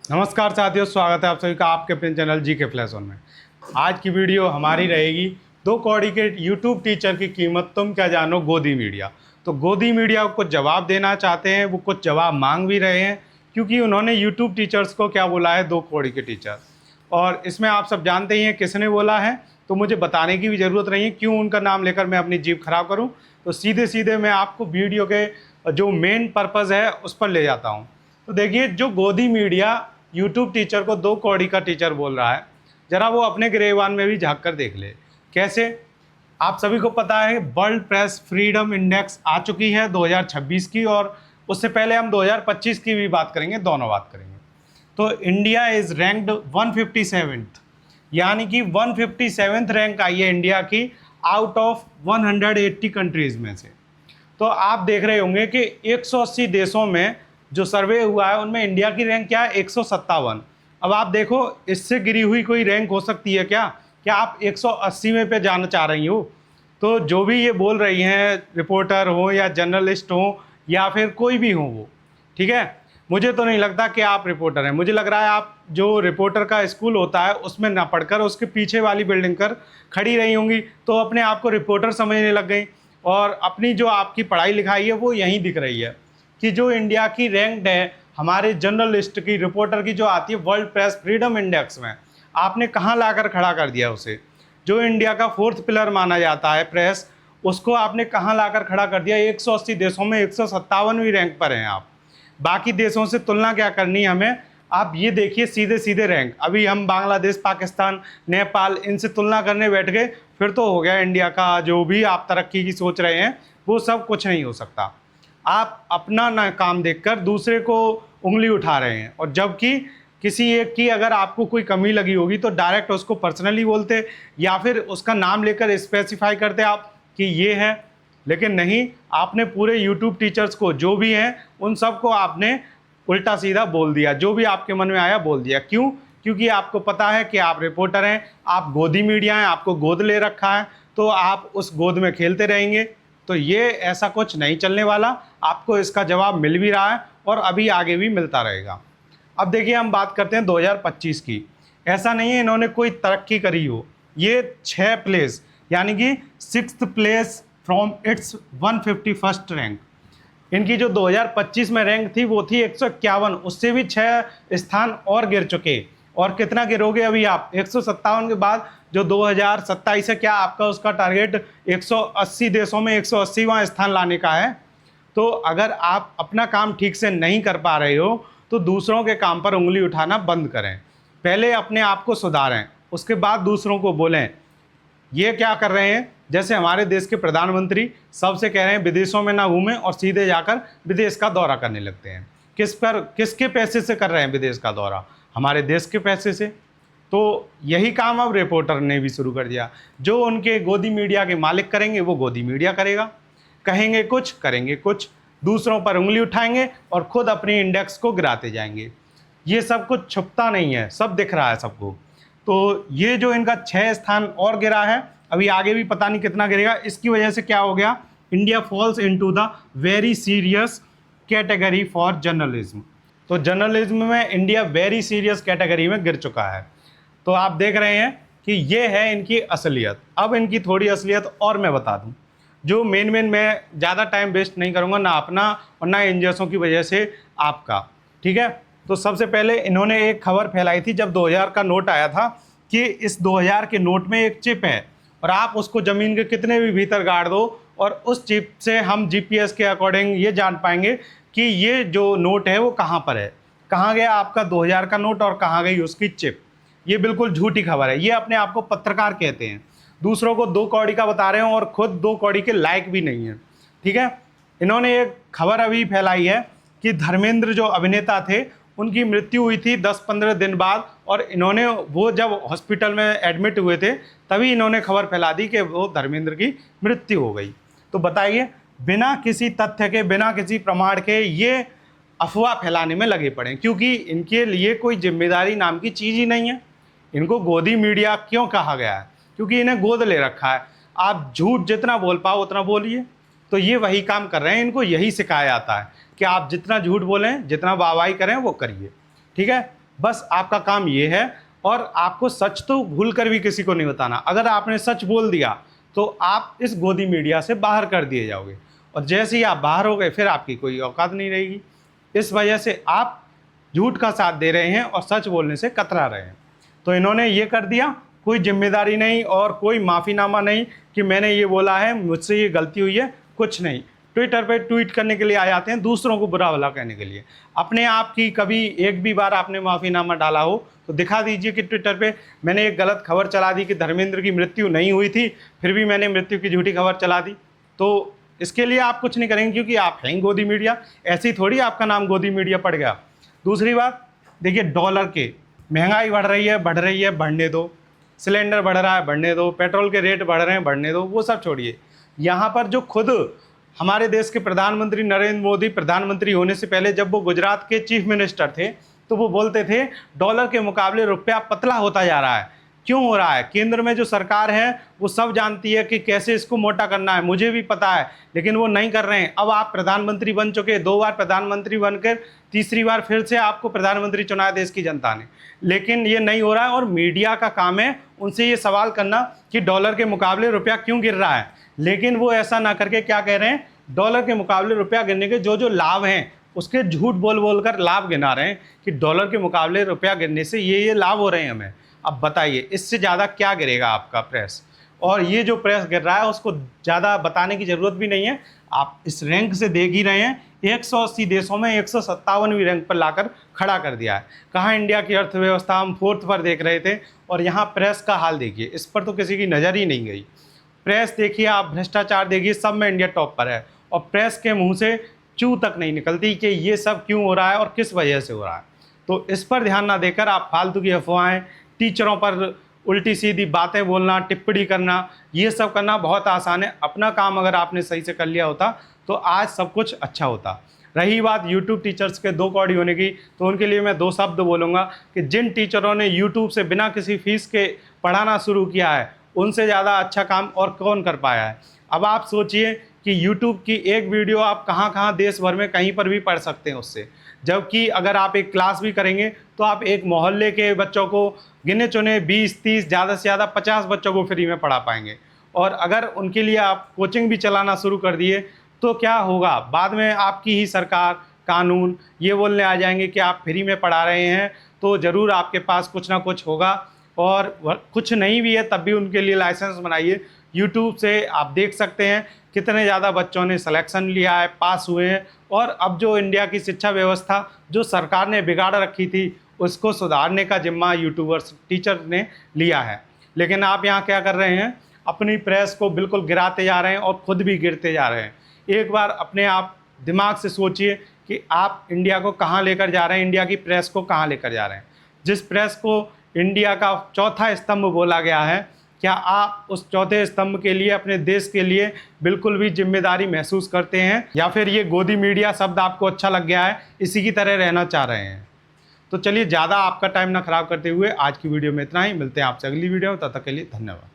नमस्कार साथियों, स्वागत है आप सभी का आपके अपने चैनल जी के फ्लैश ऑन में। आज की वीडियो हमारी रहेगी 2 कौड़ी के यूट्यूब टीचर की कीमत तुम क्या जानो गोदी मीडिया। तो गोदी मीडिया को जवाब देना चाहते हैं, वो कुछ जवाब मांग भी रहे हैं क्योंकि उन्होंने यूट्यूब टीचर्स को क्या बोला है, 2 कौड़ी के टीचर। और इसमें आप सब जानते ही हैं किसने बोला है, तो मुझे बताने की भी ज़रूरत नहीं है क्यों उनका नाम लेकर मैं अपनी जीभ खराब करूँ। तो सीधे सीधे मैं आपको वीडियो के जो मेन पर्पज़ है उस पर ले जाता हूँ। तो देखिए, जो गोदी मीडिया यूट्यूब टीचर को 2 कौड़ी का टीचर बोल रहा है, ज़रा वो अपने गिरेबान में भी झांक कर देख ले। कैसे? आप सभी को पता है वर्ल्ड प्रेस फ्रीडम इंडेक्स आ चुकी है 2026 की, और उससे पहले हम 2025 की भी बात करेंगे, दोनों बात करेंगे। तो इंडिया इज़ रैंक्ड 157th, यानी कि 157th रैंक आई है इंडिया की आउट ऑफ 180 कंट्रीज़ में से। तो आप देख रहे होंगे कि 180 देशों में जो सर्वे हुआ है उनमें इंडिया की रैंक क्या है, 157। अब आप देखो, इससे गिरी हुई कोई रैंक हो सकती है क्या? क्या आप 180वें पे जाना चाह रही हो? तो जो भी ये बोल रही हैं, रिपोर्टर हो या जर्नलिस्ट हो या फिर कोई भी हो वो, ठीक है, मुझे तो नहीं लगता कि आप रिपोर्टर हैं। मुझे लग रहा है आप जो रिपोर्टर का स्कूल होता है उसमें ना पढ़कर उसके पीछे वाली बिल्डिंग पर खड़ी रही होंगी, तो अपने आप को रिपोर्टर समझने लग गई और अपनी जो आपकी पढ़ाई लिखाई है वो यहीं दिख रही है कि जो इंडिया की रैंक है हमारे जर्नलिस्ट की, रिपोर्टर की जो आती है वर्ल्ड प्रेस फ्रीडम इंडेक्स में, आपने कहाँ लाकर खड़ा कर दिया उसे। जो इंडिया का 4th पिलर माना जाता है प्रेस, उसको आपने कहाँ लाकर खड़ा कर दिया। 180 देशों में 157वीं रैंक पर हैं आप। बाकी देशों से तुलना क्या करनी है हमें? आप ये देखिए सीधे सीधे रैंक। अभी हम बांग्लादेश, पाकिस्तान, नेपाल, इनसे तुलना करने बैठ गए, फिर तो हो गया इंडिया का जो भी आप तरक्की की सोच रहे हैं वो सब कुछ नहीं हो सकता। आप अपना ना काम देखकर दूसरे को उंगली उठा रहे हैं, और जबकि किसी एक की अगर आपको कोई कमी लगी होगी तो डायरेक्ट उसको पर्सनली बोलते या फिर उसका नाम लेकर स्पेसिफाई करते आप कि ये है। लेकिन नहीं, आपने पूरे यूट्यूब टीचर्स को जो भी हैं उन सबको आपने उल्टा सीधा बोल दिया, जो भी आपके मन में आया बोल दिया। क्यों? क्योंकि आपको पता है कि आप रिपोर्टर हैं, आप गोदी मीडिया हैं, आपको गोद ले रखा है, तो आप उस गोद में खेलते रहेंगे। तो ये ऐसा कुछ नहीं चलने वाला, आपको इसका जवाब मिल भी रहा है और अभी आगे भी मिलता रहेगा। अब देखिए, हम बात करते हैं 2025 की। ऐसा नहीं है इन्होंने कोई तरक्की करी हो, ये 6 प्लेस यानी कि 6th place from its 151st rank. इनकी जो 2025 में रैंक थी वो थी 151, उससे भी 6 स्थान और गिर चुके। और कितना गिरोगे अभी आप? 157 के बाद जो 2027 है, क्या आपका उसका टारगेट 180 देशों में 180वां स्थान लाने का है? तो अगर आप अपना काम ठीक से नहीं कर पा रहे हो तो दूसरों के काम पर उंगली उठाना बंद करें। पहले अपने आप को सुधारें, उसके बाद दूसरों को बोलें। ये क्या कर रहे हैं? जैसे हमारे देश के प्रधानमंत्री सबसे कह रहे हैं विदेशों में ना घूमें और सीधे जाकर विदेश का दौरा करने लगते हैं। किस पर, किसके पैसे से कर रहे हैं विदेश का दौरा? हमारे देश के पैसे से। तो यही काम अब रिपोर्टर ने भी शुरू कर दिया। जो उनके गोदी मीडिया के मालिक करेंगे वो गोदी मीडिया करेगा। कहेंगे कुछ, करेंगे कुछ, दूसरों पर उंगली उठाएंगे और खुद अपनी इंडेक्स को गिराते जाएंगे। ये सब कुछ छुपता नहीं है, सब दिख रहा है सबको। तो ये जो इनका 6 स्थान और गिरा है, अभी आगे भी पता नहीं कितना गिरेगा। इसकी वजह से क्या हो गया? India falls into the very serious category for journalism. तो जर्नलिज्म में इंडिया वेरी सीरियस कैटेगरी में गिर चुका है। तो आप देख रहे हैं कि ये है इनकी असलियत। अब इनकी थोड़ी असलियत और मैं बता दूं, जो मेन मैं ज़्यादा टाइम वेस्ट नहीं करूंगा, ना अपना और ना इन जैसों की वजह से आपका, ठीक है। तो सबसे पहले इन्होंने एक खबर फैलाई थी जब 2000 का नोट आया था कि इस 2000 के नोट में एक चिप है और आप उसको ज़मीन के कितने भी भीतर गाड़ दो और उस चिप से हम जीपीएस के अकॉर्डिंग ये जान पाएंगे कि ये जो नोट है वो कहाँ पर है, कहाँ गया आपका 2000 का नोट और कहाँ गई उसकी चिप। ये बिल्कुल झूठी खबर है। ये अपने आप को पत्रकार कहते हैं, दूसरों को 2 कौड़ी का बता रहे हैं और खुद 2 कौड़ी के लायक भी नहीं है, ठीक है। इन्होंने एक खबर अभी फैलाई है कि धर्मेंद्र जो अभिनेता थे उनकी मृत्यु हुई थी 10-15 दिन बाद, और इन्होंने वो जब हॉस्पिटल में एडमिट हुए थे तभी इन्होंने खबर फैला दी कि वो धर्मेंद्र की मृत्यु हो गई। तो बताइए, बिना किसी तथ्य के, बिना किसी प्रमाण के ये अफवाह फैलाने में लगे पड़े, क्योंकि इनके लिए कोई जिम्मेदारी नाम की चीज़ ही नहीं है। इनको गोदी मीडिया क्यों कहा गया है? क्योंकि इन्हें गोद ले रखा है। आप झूठ जितना बोल पाओ उतना बोलिए। तो ये वही काम कर रहे हैं, इनको यही सिखाया जाता है कि आप जितना झूठ बोलें, जितना वाहवाही करें वो करिए, ठीक है। बस आपका काम ये है, और आपको सच तो भूल कर भी किसी को नहीं बताना। अगर आपने सच बोल दिया तो आप इस गोदी मीडिया से बाहर कर दिए जाओगे, और जैसे ही आप बाहर हो गए फिर आपकी कोई औकात नहीं रहेगी। इस वजह से आप झूठ का साथ दे रहे हैं और सच बोलने से कतरा रहे हैं। तो इन्होंने ये कर दिया, कोई जिम्मेदारी नहीं और कोई माफ़ीनामा नहीं कि मैंने ये बोला है, मुझसे ये गलती हुई है, कुछ नहीं। ट्विटर पे ट्वीट करने के लिए आ जाते हैं, दूसरों को बुरा भला कहने के लिए। अपने आप की कभी एक भी बार आपने माफ़ीनामा डाला हो तो दिखा दीजिए कि ट्विटर पे मैंने एक गलत खबर चला दी कि धर्मेंद्र की मृत्यु नहीं हुई थी, फिर भी मैंने मृत्यु की झूठी खबर चला दी। तो इसके लिए आप कुछ नहीं करेंगे क्योंकि आप हैं गोदी मीडिया। ऐसी थोड़ी आपका नाम गोदी मीडिया पड़ गया। दूसरी बात देखिए, डॉलर के महंगाई बढ़ रही है, बढ़ने दो। सिलेंडर बढ़ रहा है, बढ़ने दो। पेट्रोल के रेट बढ़ रहे हैं, बढ़ने दो। वो सब छोड़िए। यहाँ पर जो खुद हमारे देश के प्रधानमंत्री नरेंद्र मोदी प्रधानमंत्री होने से पहले जब वो गुजरात के चीफ मिनिस्टर थे तो वो बोलते थे डॉलर के मुकाबले रुपया पतला होता जा रहा है। क्यों हो रहा है? केंद्र में जो सरकार है वो सब जानती है कि कैसे इसको मोटा करना है, मुझे भी पता है, लेकिन वो नहीं कर रहे हैं। अब आप प्रधानमंत्री बन चुके, 2 बार प्रधानमंत्री बनकर तीसरी बार फिर से आपको प्रधानमंत्री चुना है देश की जनता ने, लेकिन ये नहीं हो रहा है। और मीडिया का काम है उनसे ये सवाल करना कि डॉलर के मुकाबले रुपया क्यों गिर रहा है, लेकिन वो ऐसा ना करके क्या कह रहे हैं, डॉलर के मुकाबले रुपया गिरने के जो जो लाभ हैं उसके झूठ बोल बोल कर लाभ गिना रहे हैं कि डॉलर के मुकाबले रुपया गिरने से ये लाभ हो रहे हैं हमें। अब बताइए इससे ज़्यादा क्या गिरेगा आपका प्रेस? और ये जो प्रेस गिर रहा है उसको ज़्यादा बताने की ज़रूरत भी नहीं है। आप इस रैंक से देख ही रहे हैं, 180 देशों में 157वीं रैंक पर लाकर खड़ा कर दिया है। कहाँ इंडिया की अर्थव्यवस्था, हम 4th पर देख रहे थे, और यहाँ प्रेस का हाल देखिए, इस पर तो किसी की नज़र ही नहीं गई। प्रेस देखिए आप, भ्रष्टाचार देखिए, सब में इंडिया टॉप पर है, और प्रेस के मुंह से चू तक नहीं निकलती कि ये सब क्यों हो रहा है और किस वजह से हो रहा है। तो इस पर ध्यान ना देकर आप फालतू की अफवाहें, टीचरों पर उल्टी सीधी बातें बोलना, टिप्पणी करना, ये सब करना बहुत आसान है। अपना काम अगर आपने सही से कर लिया होता तो आज सब कुछ अच्छा होता। रही बात यूट्यूब टीचर्स के 2 कौड़ी होने की, तो उनके लिए मैं 2 शब्द बोलूँगा कि जिन टीचरों ने यूट्यूब से बिना किसी फीस के पढ़ाना शुरू किया है उनसे ज़्यादा अच्छा काम और कौन कर पाया है। अब आप सोचिए कि YouTube की एक वीडियो आप कहाँ कहाँ देश भर में कहीं पर भी पढ़ सकते हैं उससे, जबकि अगर आप एक क्लास भी करेंगे तो आप एक मोहल्ले के बच्चों को गिने चुने 20-30 ज़्यादा से ज़्यादा 50 बच्चों को फ्री में पढ़ा पाएंगे। और अगर उनके लिए आप कोचिंग भी चलाना शुरू कर दिए तो क्या होगा, बाद में आपकी ही सरकार, कानून ये बोलने आ जाएंगे कि आप फ्री में पढ़ा रहे हैं तो ज़रूर आपके पास कुछ ना कुछ होगा, और कुछ नहीं भी है तब भी उनके लिए लाइसेंस बनाइए। यूट्यूब से आप देख सकते हैं कितने ज़्यादा बच्चों ने सिलेक्शन लिया है, पास हुए हैं, और अब जो इंडिया की शिक्षा व्यवस्था जो सरकार ने बिगाड़ रखी थी उसको सुधारने का जिम्मा यूट्यूबर्स, टीचर ने लिया है। लेकिन आप यहाँ क्या कर रहे हैं, अपनी प्रेस को बिल्कुल गिराते जा रहे हैं और खुद भी गिरते जा रहे हैं। एक बार अपने आप दिमाग से सोचिए कि आप इंडिया को कहाँ लेकर जा रहे हैं, इंडिया की प्रेस को कहाँ लेकर जा रहे हैं। जिस प्रेस को इंडिया का चौथा स्तंभ बोला गया है, क्या आप उस चौथे स्तंभ के लिए, अपने देश के लिए बिल्कुल भी जिम्मेदारी महसूस करते हैं, या फिर ये गोदी मीडिया शब्द आपको अच्छा लग गया है, इसी की तरह रहना चाह रहे हैं? तो चलिए, ज़्यादा आपका टाइम ना ख़राब करते हुए आज की वीडियो में इतना ही। मिलते हैं आपसे अगली वीडियो में, तब तक के लिए धन्यवाद।